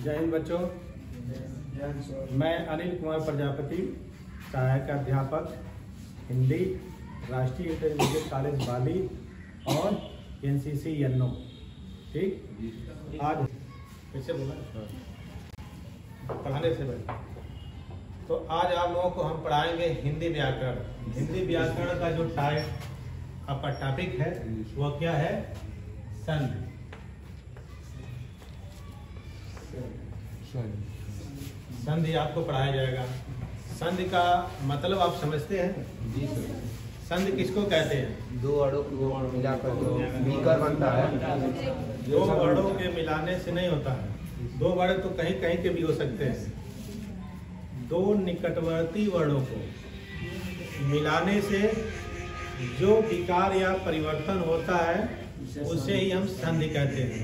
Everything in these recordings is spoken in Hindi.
जय हिंद बच्चों। मैं अनिल कुमार प्रजापति, सहायक अध्यापक हिंदी, राष्ट्रीय इंटरमीडिएट कॉलेज बाली और एनसीसी यन्नो। ठीक, आज कैसे बोला पढ़ाने से पहले तो आज आप लोगों को हम पढ़ाएंगे हिंदी व्याकरण। हिंदी व्याकरण का जो आपका टॉपिक है वह क्या है? संधि। संधि आपको पढ़ाया जाएगा। संधि का मतलब आप समझते हैं? जी सर। संधि किसको कहते हैं? दो वर्डों को मिलाकर जो मिलकर बनता है। दो वर्डों के मिलाने से नहीं होता है। दो वर्ड तो कहीं कहीं के भी हो सकते हैं। दो निकटवर्ती वर्डों को मिलाने से जो विकार या परिवर्तन होता है उसे ही हम संधि कहते हैं।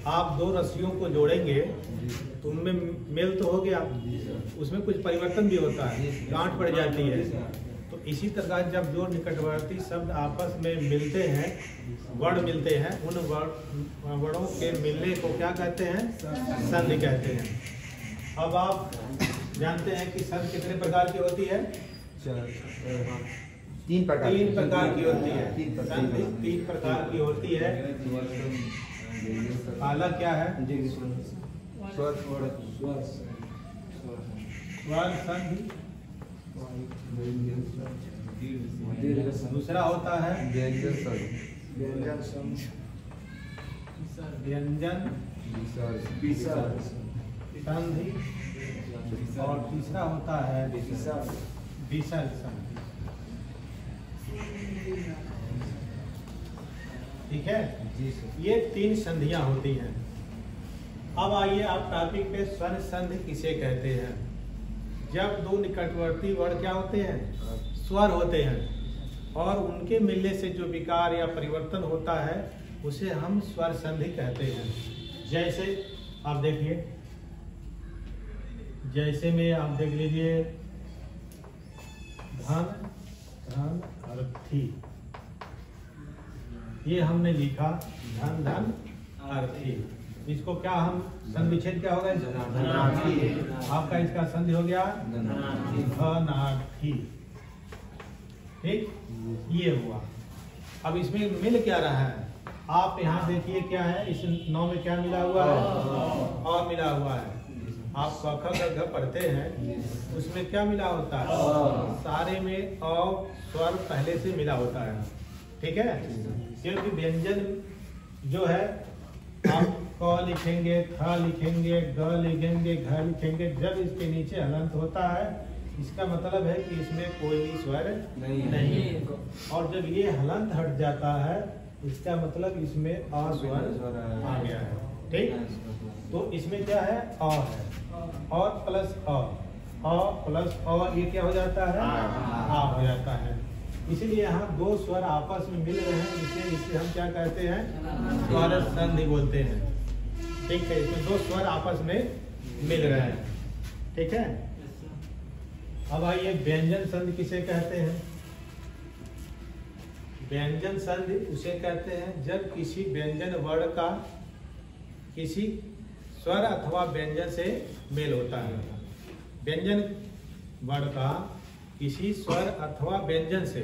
आप दो रस्सियों को जोड़ेंगे तो उनमें मेल तो हो गया, उसमें कुछ परिवर्तन भी होता है, गांठ पड़ जाती है। तो इसी तरह जब दो निकटवर्ती शब्द आपस में मिलते हैं, वर्ड मिलते हैं, उन वर्डों के मिलने को क्या कहते हैं? संधि कहते हैं। अब आप जानते हैं कि संधि कितने प्रकार की होती है? तीन प्रकार की होती है। संधि तीन प्रकार की होती है। पहला क्या है? स्वर संधि। दूसरा होता है व्यंजन संधि और तीसरा होता है विसर्ग संधि। ठीक है जी सर। ये तीन संधियां होती हैं। अब आइए आप टॉपिक पे स्वर संधि किसे कहते हैं? जब दो निकटवर्ती वर्ड क्या होते हैं? स्वर होते हैं और उनके मिलने से जो विकार या परिवर्तन होता है उसे हम स्वर संधि कहते हैं। जैसे आप देखिए, जैसे में आप देख लीजिए धन धन अर्थी, ये हमने लिखा धन धन अर्थी। इसको क्या हम संधि विच्छेद क्या होगा? आपका इसका संधि हो गया धनार्थी। ठीक, ये हुआ। अब इसमें मिल क्या रहा है? आप यहाँ देखिए क्या है, इस नौ में क्या मिला हुआ है? और मिला हुआ है। आप क ख ग पढ़ते हैं, उसमें क्या मिला होता है? सारे में अ स्वर पहले से मिला होता है। ठीक है, क्योंकि व्यंजन जो है आप क लिखेंगे, थ लिखेंगे, ग लिखेंगे, घ लिखेंगे, जब इसके नीचे हलंत होता है इसका मतलब है कि इसमें कोई स्वर नहीं। और जब ये हलंत हट जाता है इसका मतलब इसमें अ स्वर आ गया है। ठीक, तो इसमें क्या है? अ है और प्लस अ प्लस अ, ये क्या हो जाता है? आ हो जाता है। इसीलिए यहाँ दो स्वर आपस में मिल रहे हैं, इसे हम क्या कहते हैं? स्वर संधि बोलते हैं। ठीक है, इसमें दो स्वर आपस में मिल रहे हैं। ठीक है, अब आइए व्यंजन संधि किसे कहते हैं? व्यंजन संधि उसे कहते हैं जब किसी व्यंजन वर्ण का किसी स्वर अथवा व्यंजन से मेल होता है। व्यंजन वर्ण का किसी स्वर अथवा व्यंजन से,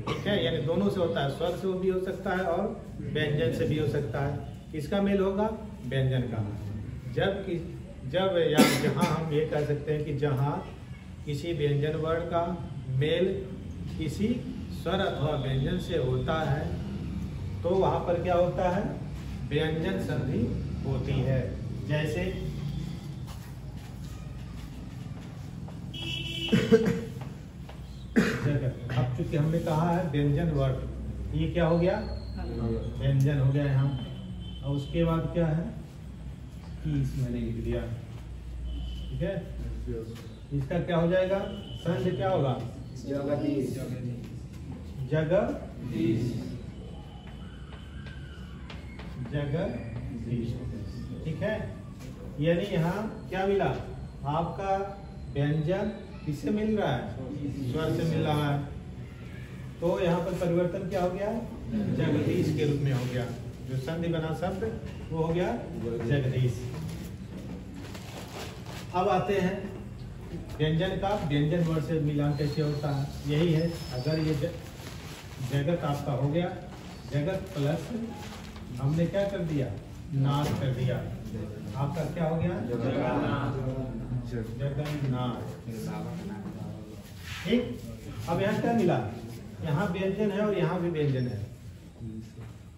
ठीक है, यानी दोनों से होता है। स्वर से भी हो सकता है और व्यंजन से भी हो सकता है। किसका मेल होगा? व्यंजन का। जब या जहाँ हम ये कह सकते हैं कि जहाँ किसी व्यंजन वर्ण का मेल किसी स्वर अथवा व्यंजन से होता है तो वहाँ पर क्या होता है? व्यंजन संधि होती है। जैसे अब चूंकि हमने कहा है व्यंजन वर्ण, ये क्या हो गया? व्यंजन हो गया यहाँ। और उसके बाद क्या है? इसमें लिख दिया। ठीक है, इसका क्या हो जाएगा? संधि क्या होगा? जगदीश। ठीक है, यानी यहाँ क्या मिला? आपका व्यंजन किससे मिल रहा है? स्वर से मिल रहा है। तो यहाँ पर परिवर्तन क्या हो गया? जगदीश के रूप में हो गया। जो संधि बना शब्द वो हो गया जगदीश। अब आते हैं व्यंजन का, व्यंजन वर्ण से मिलान कैसे होता है। यही है, अगर ये जगत आपका हो गया, जगत प्लस हमने क्या कर दिया, नाश कर दिया, आपका क्या हो गया, जगन्नाथ। ठीक। अब यहाँ क्या मिला, यहाँ व्यंजन है और यहाँ भी व्यंजन है,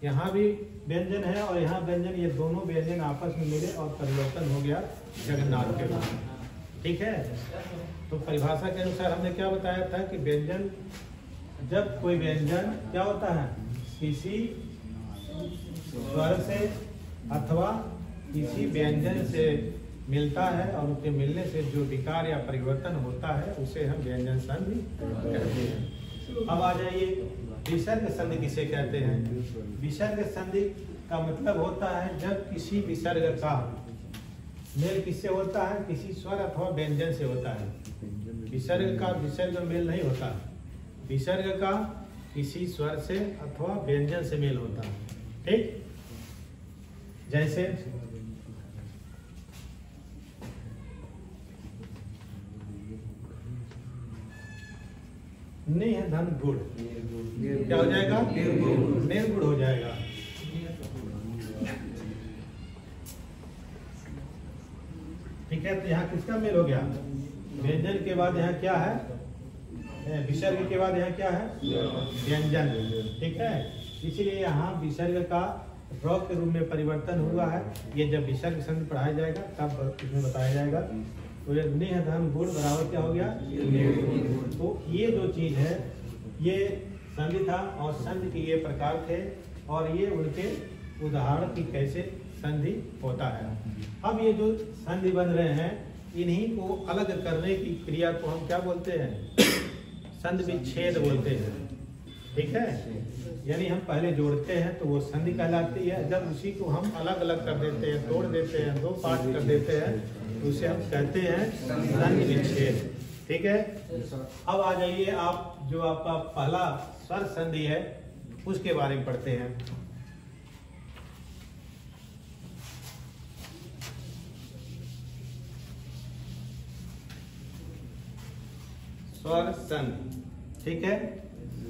यहाँ भी व्यंजन है और यहाँ व्यंजन, ये दोनों व्यंजन आपस में मिले और परिवर्तन हो गया जगन्नाथ के रूप में। ठीक है। तो परिभाषा के अनुसार हमने क्या बताया था कि व्यंजन, जब कोई व्यंजन क्या होता है, किसी स्वर से अथवा किसी व्यंजन से मिलता है और उसके मिलने से जो विकार या परिवर्तन होता है उसे हम व्यंजन संधि कहते हैं। अब आ जाइए, विसर्ग संधि किसे कहते हैं। विसर्ग संधि का मतलब होता है जब किसी विसर्ग का मेल किससे होता है, किसी स्वर अथवा व्यंजन से होता है। विसर्ग का विसर्ग मेल नहीं होता, विसर्ग का किसी स्वर से अथवा व्यंजन से मेल होता है। ठीक। जैसे नहीं है धन गुड़, क्या हो जाएगा, निर्गुण हो जाएगा। ठीक है। तो यहाँ किसका मेल हो गया, व्यंजन के बाद यहाँ क्या है, विसर्ग के बाद यहाँ क्या है, व्यंजन। ठीक है। इसलिए यहाँ विसर्ग का ड्रॉ के रूप में परिवर्तन हुआ है। ये जब विसर्ग संधि पढ़ाया जाएगा तब इसमें बताया जाएगा। तो ये निह धन गुण बराबर क्या हो गया, तो ये जो चीज है ये संधि था और संधि के ये प्रकार थे और ये उनके उदाहरण की कैसे संधि होता है। अब ये जो संधि बन रहे हैं इन्हीं को अलग करने की क्रिया को हम क्या बोलते हैं, संधि विच्छेद बोलते हैं। ठीक है। यानी हम पहले जोड़ते हैं तो वो संधि कहलाती है, जब उसी को हम अलग अलग कर देते हैं, तोड़ देते हैं, दो पार्ट कर देते हैं तो उसे हम कहते हैं संधि विच्छेद। ठीक है। अब आ जाइए आप, जो आपका पहला स्वर संधि है उसके बारे में पढ़ते हैं। स्वर संधि। ठीक है।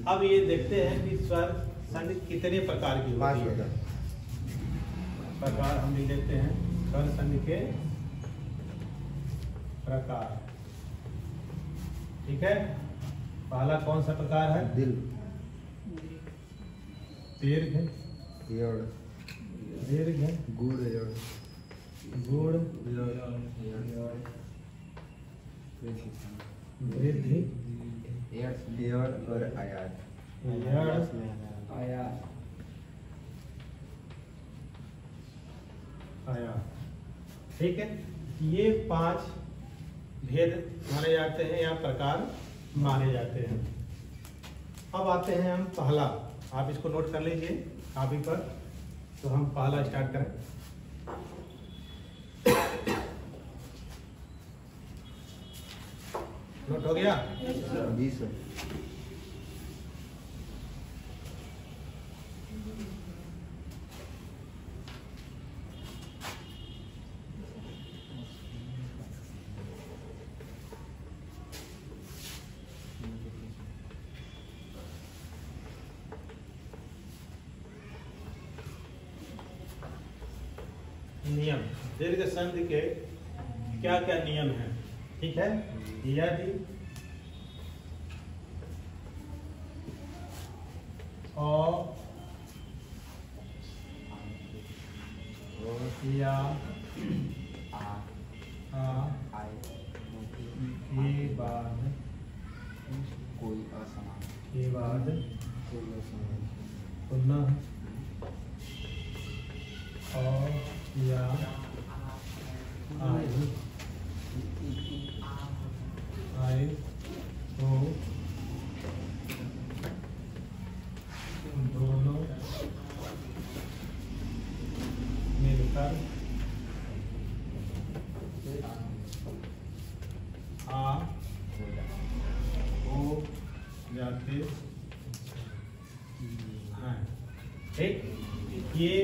अब ये देखते हैं कि स्वर संधि कितने प्रकार की होती है। प्रकार हम भी देखते हैं स्वर संधि के प्रकार। ठीक है। पहला कौन सा प्रकार है, दिल, दीर्घ, यड़, दीर्घ, गुड़, यड़, गुड़, वृद्धि, यड़ और आयात, आया। ठीक है। ये 5 भेद माने जाते हैं या प्रकार माने जाते हैं। अब आते हैं हम पहला, आप इसको नोट कर लीजिए कापी पर। तो हम पहला स्टार्ट करें। नोट हो गया, जी सर। नियम, दीर्घ संधि के क्या क्या नियम है। ठीक है। यदि या के बाद कोई असमान, के बाद कोई असमान, पुनः या आए तो दोनों मिलकर हो जाते हैं। ठीक। ये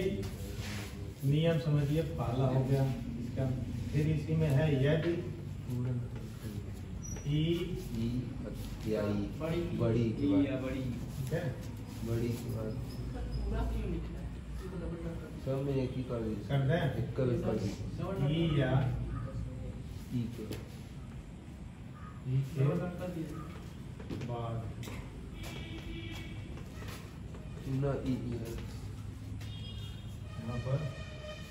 नियम समझिए, पहला हो गया इसका। फिर इसी में है यदि ई या बड़ी के बाद ठीक है, बड़ी के बाद सब में एक ही कर दीजिए। कर दें एक का भी कर दीजिए। ई या ई के बाद ना ई है यहाँ पर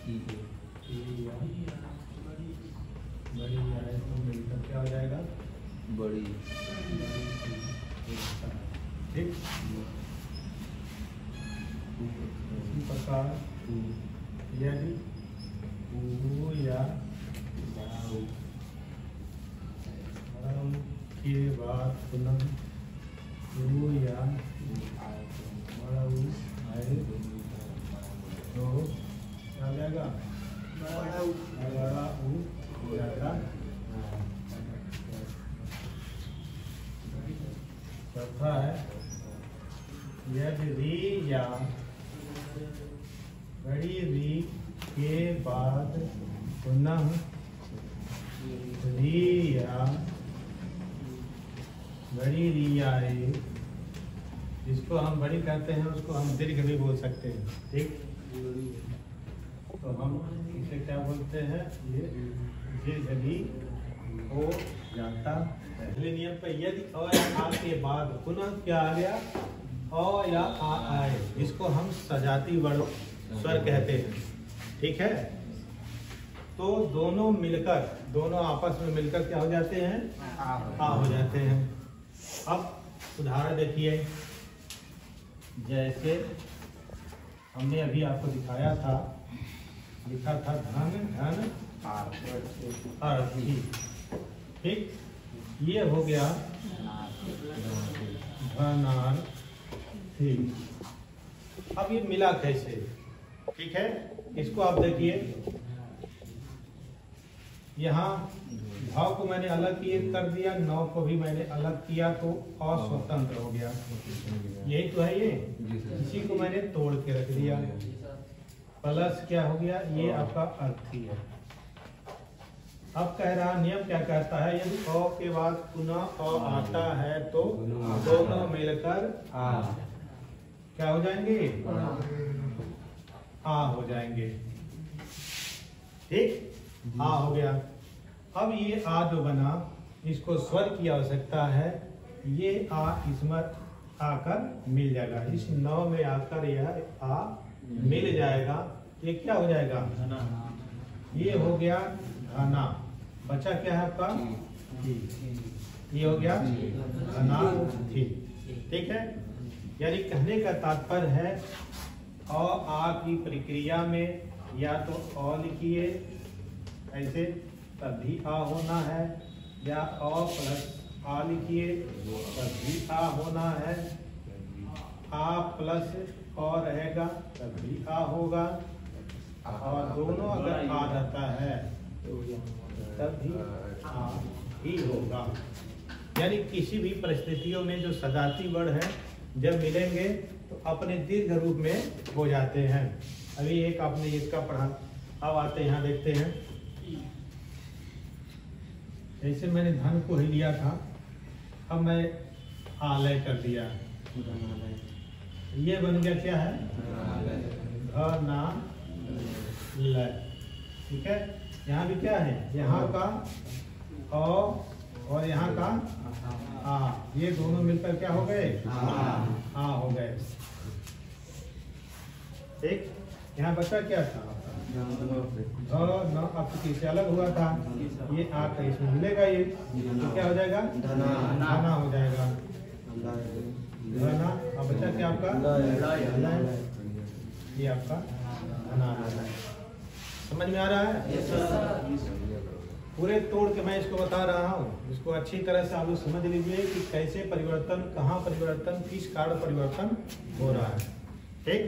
ई ई या बड़ी या इसमें मिलकर क्या हो जाएगा? बड़ी ठीक। इसी प्रकार यदि ऊ या बाऊ के बाद पुनः ऊ या बाऊ आए तो क्या हो जाएगा? बड़ा ऊ हो जाएगा। चौथा है यदि री या बड़ी री के बाद पुनः री या बड़ी री आए, जिसको हम बड़ी कहते हैं उसको हम दीर्घ भी बोल सकते हैं। ठीक, तो हम इसे क्या बोलते हैं? ये दीर्घ भी हो जाता है। पहले नियम पे यदि अ या आ के बाद पुनः क्या आ गया? अ या आ आए, इसको हम सजाती वर्ण स्वर कहते हैं। ठीक है, तो दोनों मिलकर, दोनों आपस में मिलकर क्या हो जाते हैं? आ हो जाते हैं। अब उदाहरण देखिए, जैसे हमने अभी आपको दिखाया था, लिखा था धन धन अर्थी। ठीक, ये हो गया धनार्थी। अब ये मिला कैसे? ठीक है, इसको आप देखिए, यहाँ भाव को मैंने अलग किए कर दिया, नौ को भी मैंने अलग किया तो अस्वतंत्र हो गया। यही तो है ये, इसी को मैंने तोड़ के रख दिया। प्लस क्या हो गया? ये आपका अर्थी है। अब कह रहा नियम क्या कहता है? यदि अ के बाद पुनः अ आता है तो दोनों मिलकर क्या हो जाएंगे? आ हो जाएंगे। ठीक, आ हो गया। अब ये आ जो बना, इसको स्वर की आवश्यकता है। ये आ इसमें आकर मिल जाएगा, इस नौ में आकर यह आ मिल जाएगा। ये क्या हो जाएगा? ये हो गया धना। बचा क्या है आपका? ये हो गया धनार्थी। ठीक है, यानी कहने का तात्पर्य है अ आ की प्रक्रिया में या तो अ लिखिए ऐसे तब भी आ होना है, या अ प्लस आ लिखिए तब भी आ होना है, आ प्लस अ रहेगा तब भी आ होगा, और दोनों अगर आ जाता है तब भी आ ही होगा। यानी किसी भी परिस्थितियों में जो सजाती वर्ण है जब मिलेंगे तो अपने दीर्घ रूप में हो जाते हैं। अभी एक आपने इसका पढ़ा, अब आते यहाँ देखते हैं। जैसे मैंने धन को ही लिया था, अब मैं आलय कर दिया, ये बन गया क्या है? धनालय। ठीक है, यहाँ भी क्या है? यहाँ का अ और यहाँ का आ, ये दोनों मिलकर क्या हो गए? आ हो गए। ठीक, यहाँ बचा क्या था? आपकी से अलग हुआ था, ये आ का इसमें मिलेगा, ये तो क्या हो जाएगा? धना हो जाएगा। धना। अब बचा क्या आपका? ये आपका धना। समझ में आ रहा है? पूरे तोड़ के मैं इसको बता रहा हूँ, इसको अच्छी तरह से आप लोग समझ लीजिए कि कैसे परिवर्तन, कहाँ परिवर्तन, किस कारण परिवर्तन हो रहा है। ठीक,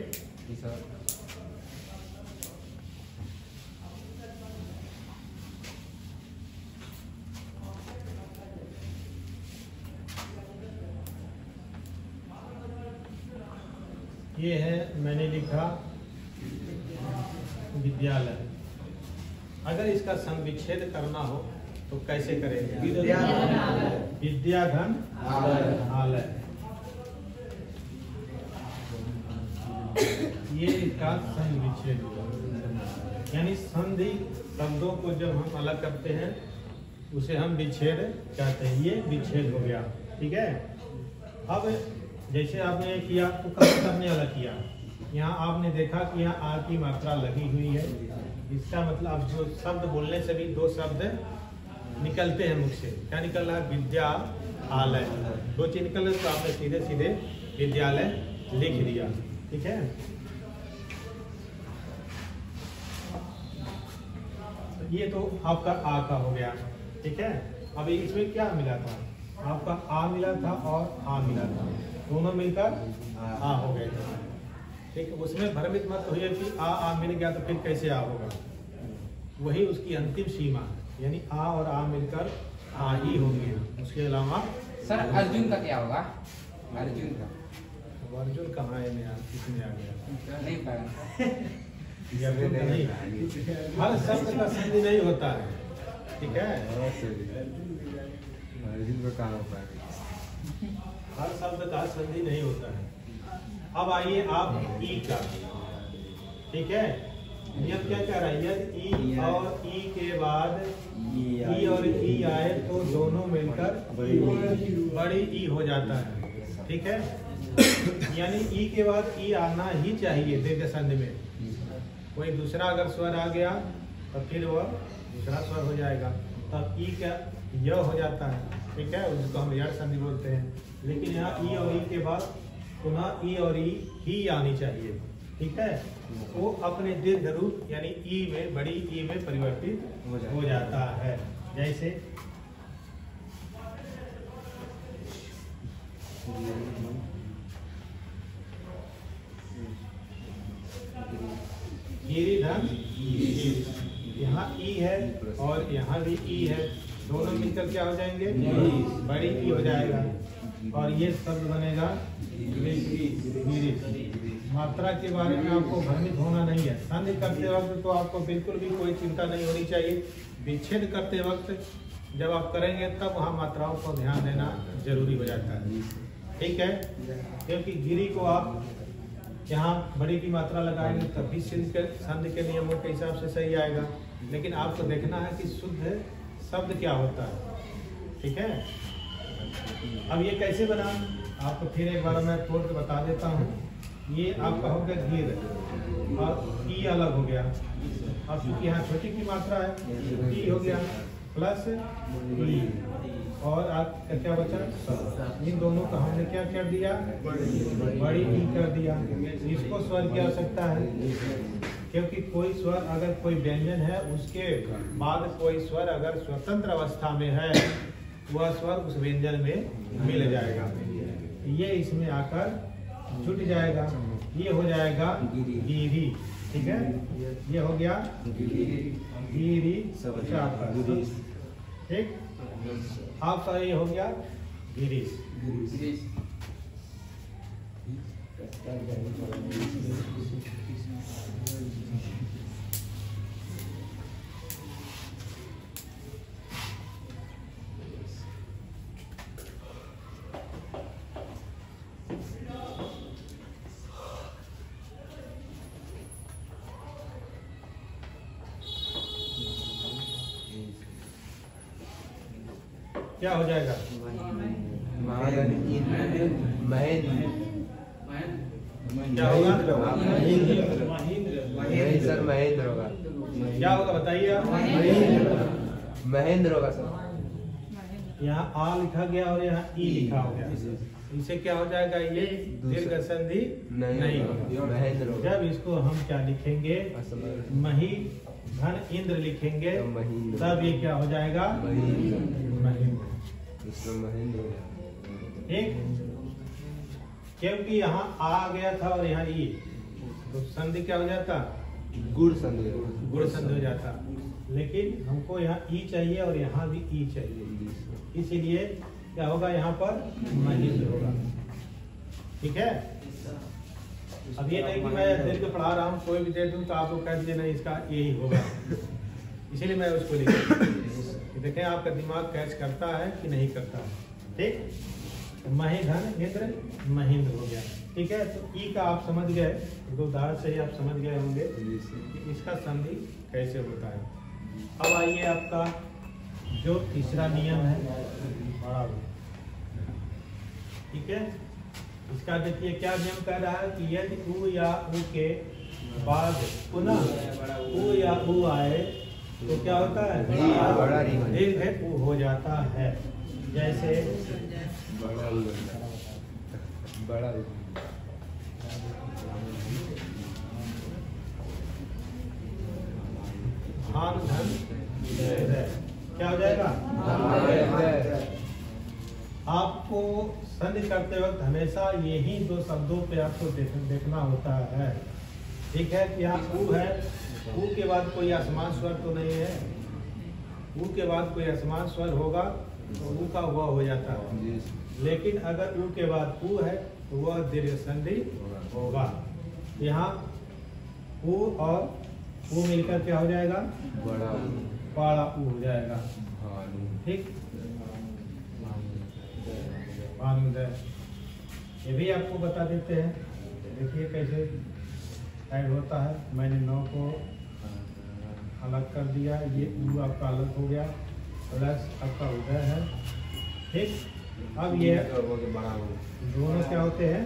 ये है मैंने लिखा विद्यालय। अगर इसका संविच्छेद करना हो तो कैसे करेंगे? विद्याधन आलय। ये इसका संधि विच्छेद हुआ। यानी संधि शब्दों को जब हम अलग करते हैं उसे हम विच्छेद कहते हैं। ये विच्छेद हो गया, ठीक है। अब जैसे आपने किया तो कहाँ आपने अलग किया, यहाँ आपने देखा कि यहाँ आ की मात्रा लगी हुई है। इसका मतलब अब जो शब्द बोलने से भी दो शब्द निकलते हैं मुख से। क्या निकल रहा है? विद्या आलय। दो चीज निकल रहे तो आपने सीधे सीधे विद्यालय लिख दिया, ठीक है। ये तो आपका आ का हो गया, ठीक है। अब इसमें क्या मिला था? आपका आ मिला था और आ मिला था, दोनों मिलकर आ हो गए थे, ठीक है। उसमें भ्रमित मत होइए कि आ मिल गया तो फिर कैसे आ होगा। वही उसकी अंतिम सीमा है, यानी आ और आ मिलकर आ ही हो गया। उसके अलावा सर अर्जुन का क्या होगा? अर्जुन का अर्जुन कहाँ है? किसमें आ गया? नहीं पता। नहीं, हर शब्द का संधि नहीं होता है, ठीक है। अर्जुन का कहाँ होता है? हर शब्द का संधि नहीं होता है। अब आइए आप ई का, ठीक है। नियम क्या कह रहा है? यदि ई और ई के बाद ई और ई आए तो दोनों मिलकर बड़ी ई हो जाता है, ठीक है। यानी ई के बाद ई आना ही चाहिए दीर्घ संधि में। कोई दूसरा अगर स्वर आ गया तो फिर वह दूसरा स्वर हो जाएगा, तब ई का य हो जाता है, ठीक है। उसको हम यड़ संधि बोलते हैं। लेकिन यहाँ ई और ई के बाद पुनः ई और ई ही आनी चाहिए, ठीक है। वो अपने दीर्घ रूप यानी ई में, बड़ी ई में परिवर्तित हो जाता है। जैसे गिरिधन, यहाँ ई है और यहाँ भी ई है, दोनों मिलकर क्या हो जाएंगे? बड़ी ई हो जाएगा और ये शब्द बनेगा गिरी। मात्रा के बारे में आपको भ्रमित होना नहीं है। संधि करते वक्त तो आपको बिल्कुल भी कोई चिंता नहीं होनी चाहिए। विच्छेद करते वक्त जब आप करेंगे तब वहाँ मात्राओं को ध्यान देना जरूरी हो जाता है, ठीक है। क्योंकि गिरी को आप यहाँ बड़ी की मात्रा लगाएंगे तभी संधि के नियमों के हिसाब से सही आएगा। लेकिन आपको देखना है कि शुद्ध शब्द क्या होता है, ठीक है। अब ये कैसे बना, आपको फिर एक बार मैं तोड़ के बता देता हूँ। ये आपका हो गया गिर और ई अलग हो गया, और क्योंकि यहाँ छोटी की मात्रा है ई हो गया प्लस ई, और आपका क्या बचा? इन दोनों का हमने क्या कर दिया? बड़ी ई कर दिया। इसको स्वर की आवश्यकता है, क्योंकि कोई स्वर अगर कोई व्यंजन है उसके बाद कोई स्वर अगर स्वतंत्र अवस्था में है, वह स्वर उस व्यंजन में मिल जाएगा। ये इसमें आकर जुट जाएगा, ये हो जाएगा गिरी, ठीक है। ये हो गया गिरी, ठीक। आपका ये हो गया गिरीश। क्या हो जाएगा? क्या होगा? सर महेंद्र होगा। क्या होगा बताइए आप? महेंद्र होगा सर। यहाँ आ लिखा गया और यहाँ ई लिखा हो गया, इसे क्या हो जाएगा? ये दीर्घ संधि नहीं होगा। महेंद्र होगा। जब इसको हम क्या लिखेंगे? मही धन इंद्र लिखेंगे, तब ये क्या हो जाएगा? महेंद्र। ठीक, क्योंकि यहाँ आ गया था और यहाँ ई, तो संधि क्या हो जाता? गुड़ संधि। गुड़ संधि हो जाता। लेकिन हमको यहाँ ई चाहिए और यहाँ भी ई चाहिए, इसीलिए क्या होगा? यहाँ पर महेंद्र होगा, ठीक है। अब ये नहीं कि मैं दीर्घ पढ़ा रहा हूँ, कोई भी दे दूँ तो आप लोग कह दीजिए नहीं इसका यही होगा, इसीलिए मैं उसको लिखा। देखें आपका दिमाग कैच करता है कि नहीं करता है। ठीक, मही धन इंद्र महेंद्र हो गया। ठीक है, तो ई का आप समझ गए, दो उदाहरण से ही आप समझ गए होंगे कि इसका संधि कैसे होता है। अब आइए आपका जो तीसरा नियम है बड़ा ऊ। ठीक है, इसका देखिए क्या नियम कह रहा है कि यदि ऊ या ऊ के बाद पुनः ऊ या ऊ आए तो क्या होता है, दीर्घ ऊ हो जाता है। जैसे बड़ा धान धन क्या हो जाएगा। आपको संधि करते वक्त हमेशा यही दो शब्दों पे आपको देखना होता है। ठीक है, कि यहाँ ऊ है, ऊ के बाद कोई असमान स्वर तो नहीं है। ऊ के बाद कोई असमान स्वर होगा तो ऊ का वह हो जाता है, लेकिन अगर ऊ के बाद ऊ है तो वह दीर्घ संधि होगा। यहाँ ऊ और ऊ मिलकर क्या हो जाएगा, पाड़ा ऊ हो जाएगा। ठीक, ये भी आपको बता देते हैं। देखिए कैसे ऐड होता है। मैंने 9 को अलग कर दिया, ये ऊ आपका अलग हो गया, प्लस आपका उदय है। ठीक, अब ये दोनों क्या होते हैं,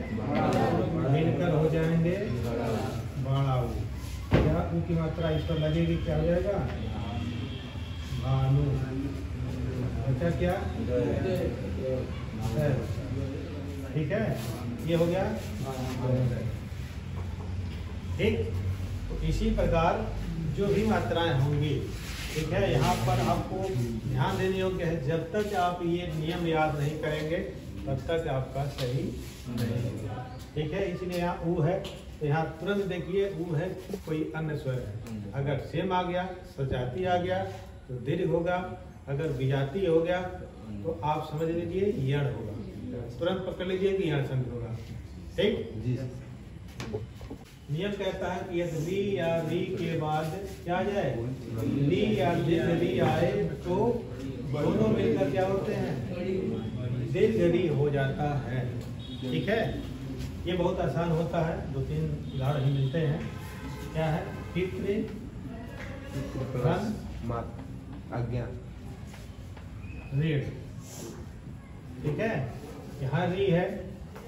मिलकर हो जाएंगे बड़ा ऊ। क्या ऊ की मात्रा इस पर लगेगी, क्या हो जाएगा, भानु। अच्छा क्या, ठीक है, ये हो गया। ठीक, तो इसी प्रकार जो भी मात्राएं होंगी, ठीक है, यहाँ पर आपको ध्यान देने योग्य है। जब तक आप ये नियम याद नहीं करेंगे तब तक आपका सही नहीं होगा। ठीक है, इसलिए यहाँ ऊ है तो यहाँ तुरंत देखिए ऊ है, कोई अन्य स्वर है। अगर सेम आ गया, सजाती आ गया तो दीर्घ होगा, अगर विजाती हो गया तो आप समझ लीजिए यण होगा। तुरंत पकड़ लीजिए कि यण संधि होगा। ठीक, नियम कहता है कि यदि ली या री के बाद क्या आ जाए, ली या दीर्घ री आए तो दोनों मिलकर क्या होते हैं, दीर्घ री हो जाता है। ठीक है, ये बहुत आसान होता है, 2-3 उदाहरण ही मिलते हैं। क्या है, पितृ आज्ञा रीढ़। ठीक है, यहाँ री है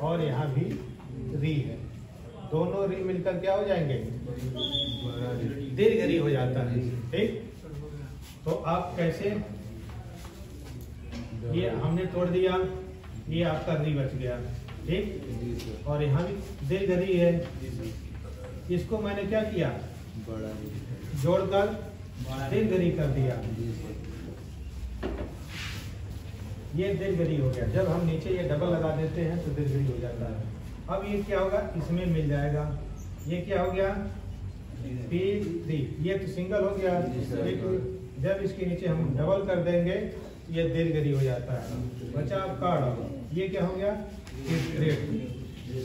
और यहाँ भी री है, दोनों री मिलकर क्या हो जाएंगे, दीर्घ री हो जाता है। ठीक, तो आप कैसे, ये हमने तोड़ दिया, ये आपका री बच गया। ठीक, और यहाँ भी दीर्घ री है, इसको मैंने क्या किया, जोड़कर दीर्घ री कर दिया, ये दीर्घ री हो गया। जब हम नीचे ये डबल लगा देते हैं तो दीर्घ री हो जाता है। अब ये क्या होगा, इसमें मिल जाएगा, ये क्या हो गया, P3, ये तो सिंगल हो गया। जब इसके नीचे हम डबल कर देंगे ये दीर्घ री हो जाता है। बचा आपका ये क्या हो गया,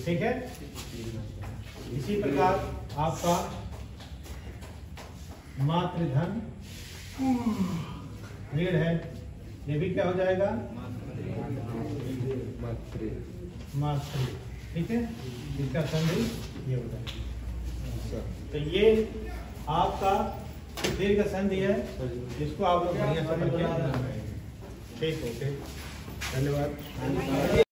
ठीक है। इसी प्रकार आपका मातृधन ऋण है, ये भी क्या हो जाएगा, मातृ। ठीक है, इसका संधि ये हो जाएगा। तो ये आपका दीर्घ संधि है, इसको आप लोग बढ़िया समझ के। ठीक, ओके, धन्यवाद।